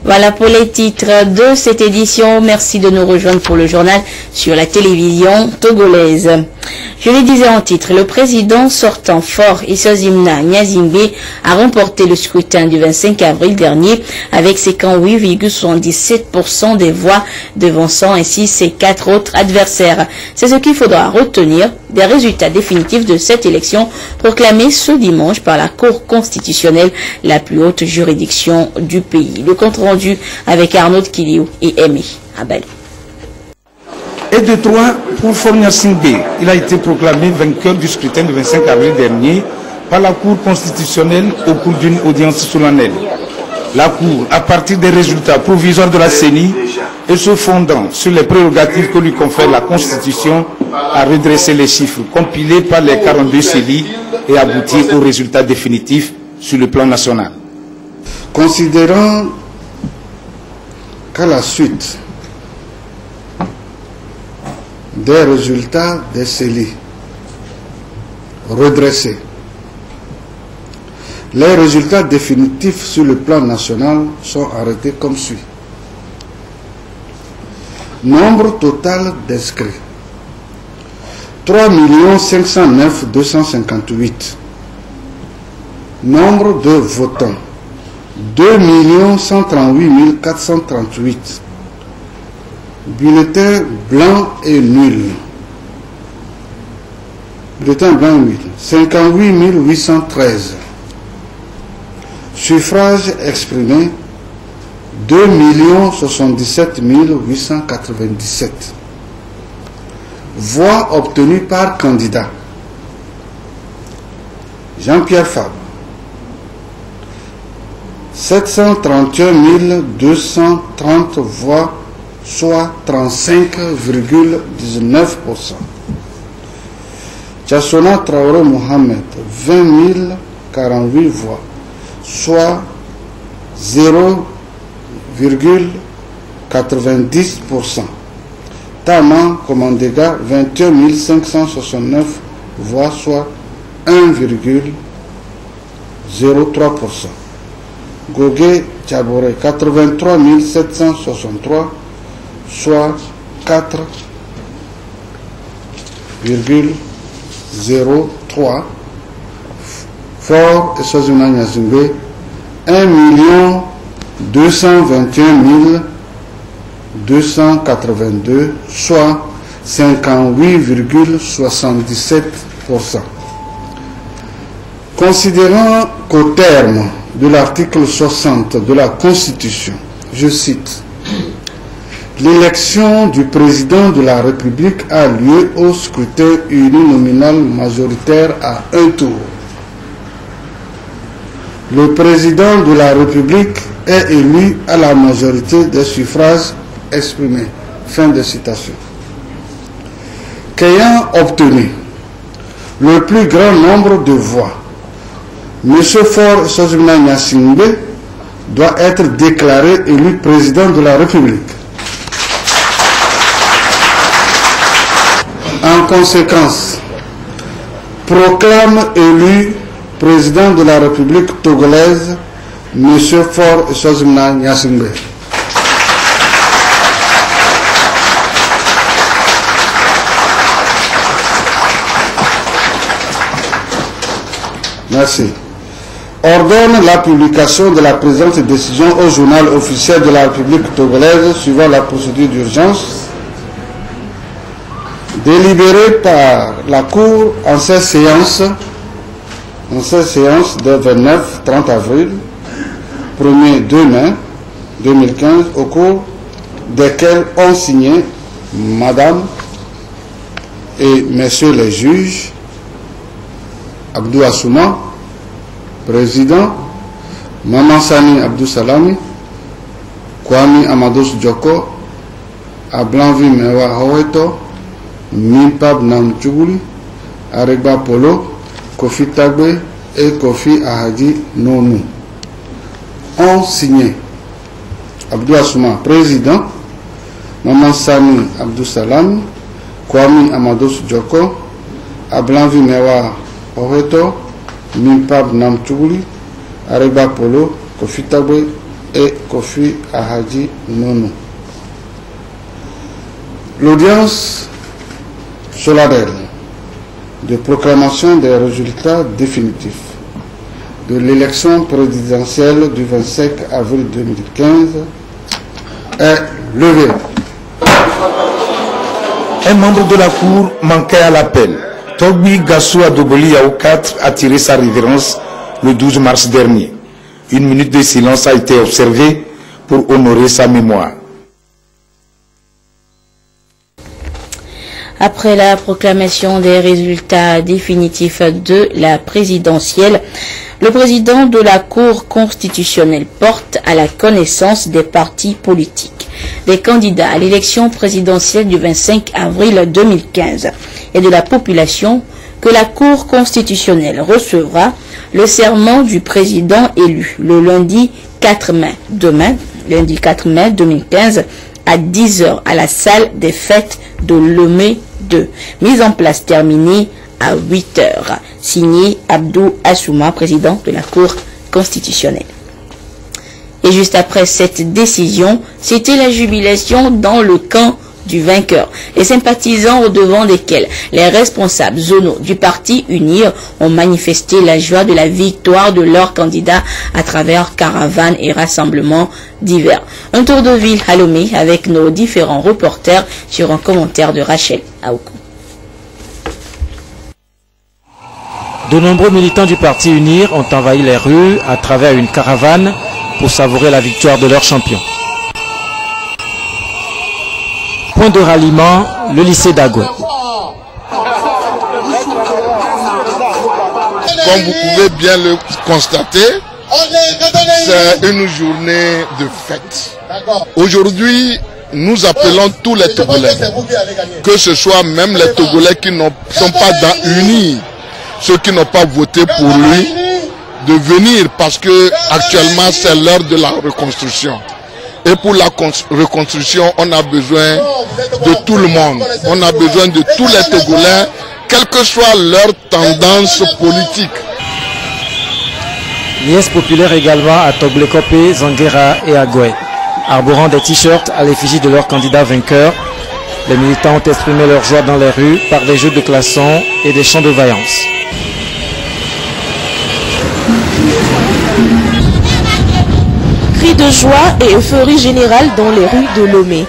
Voilà pour les titres de cette édition. Merci de nous rejoindre pour le journal sur la télévision togolaise. Je le disais en titre, le président sortant fort Isozimna Nyazimbe a remporté le scrutin du 25 avril dernier avec 58,77% des voix, devançant ainsi ses 4 autres adversaires. C'est ce qu'il faudra retenir des résultats définitifs de cette élection proclamée ce dimanche par la Cour constitutionnelle, la plus haute juridiction du pays. Le compte rendu avec Arnaud Kiliou et Aimé Abali. Et de 3 pour Fornia Singbe. Il a été proclamé vainqueur du scrutin du 25 avril dernier par la Cour constitutionnelle au cours d'une audience solennelle. La Cour, à partir des résultats provisoires de la CENI et se fondant sur les prérogatives que lui confère la Constitution, a redressé les chiffres compilés par les 42 CELI et abouti aux résultats définitifs sur le plan national. Considérant qu'à la suite des résultats des CELI redressés, les résultats définitifs sur le plan national sont arrêtés comme suit. Nombre total d'inscrits 3 509 258. Nombre de votants 2 138 438. Bulletins blancs et nuls. Bulletins blancs et nuls 58 813. Suffrages exprimés 2 077 897. Voix obtenues par candidat. Jean-Pierre Fabre 731 230 voix, soit 35,19%. Tchassona Traoré Mohamed 20 048 voix, soit 0,90%. Tama Komandega 21 569 voix, soit 1,03%. Gogué Tchaboré 83 763, soit 4,03%. Fort et Sozimna Nyazimbe 1 221 282, soit 58,77%. Considérant qu'au terme de l'article 60 de la Constitution, je cite, l'élection du président de la République a lieu au scrutin uninominal majoritaire à un tour. Le président de la République est élu à la majorité des suffrages exprimés. Fin de citation. Qu'ayant obtenu le plus grand nombre de voix, M. Faure Sozimna Nyazimbe doit être déclaré élu président de la République. En conséquence, proclame élu président de la République togolaise M. Faure Sozimna Nyazimbe. Merci. Ordonne la publication de la présente décision au journal officiel de la République togolaise suivant la procédure d'urgence délibérée par la Cour en cette séance de 29-30 avril, 1er 2 mai 2015, au cours desquelles ont signé Madame et Messieurs les juges Abdou Assouma, président, Maman Sani Abdou Salami, Kwame Amadou Djoko, Ablanvi Mewa Howeto, Mimpab Namchouguli, Aregba Polo, Kofi Tagbe et Kofi Ahadi Nonou ont signé Abdou Assouma, président, Maman Sani Abdou Salami, Kwame Amadou Djoko, Ablanvi Mewa Howeto, Mimpab Namchouguli, Aregba Polo, Kofi Tagbe et Kofi Ahadi Nono. L'audience solennelle de proclamation des résultats définitifs de l'élection présidentielle du 25 avril 2015 est levée. Un membre de la Cour manquait à l'appel. Togbi Gassou Adoboli Yao 4 a tiré sa révérence le 12 mars dernier. Une minute de silence a été observée pour honorer sa mémoire. Après la proclamation des résultats définitifs de la présidentielle, le président de la Cour constitutionnelle porte à la connaissance des partis politiques, des candidats à l'élection présidentielle du 25 avril 2015 et de la population que la Cour constitutionnelle recevra le serment du président élu le lundi 4 mai, demain, lundi 4 mai 2015, à 10h à la salle des fêtes de Lomé 2. Mise en place terminée à 8h. Signé Abdou Assouma, président de la Cour constitutionnelle. Et juste après cette décision, c'était la jubilation dans le camp du vainqueur. Les sympathisants au devant desquels les responsables zonaux du parti UNIR ont manifesté la joie de la victoire de leurs candidats à travers caravanes et rassemblements divers. Un tour de ville à Lomé avec nos différents reporters sur un commentaire de Rachel Aoukou. De nombreux militants du parti UNIR ont envahi les rues à travers une caravane pour savourer la victoire de leur champion. Point de ralliement, le lycée d'Agoué. Comme vous pouvez bien le constater, c'est une journée de fête. Aujourd'hui, nous appelons tous les Togolais, que ce soit même les Togolais qui ne sont pas dans UNIR, ceux qui n'ont pas voté pour lui, de venir parce que actuellement c'est l'heure de la reconstruction. Et pour la reconstruction, on a besoin de tout le monde. On a besoin de tous les Togolais, quelle que soit leur tendance politique. Liesse populaire également à Toglekope, Zanguera et Agoué. Arborant des t-shirts à l'effigie de leur candidat vainqueur, les militants ont exprimé leur joie dans les rues par des jeux de klaxons et des chants de vaillance. Cris de joie et euphorie générale dans les rues de Lomé.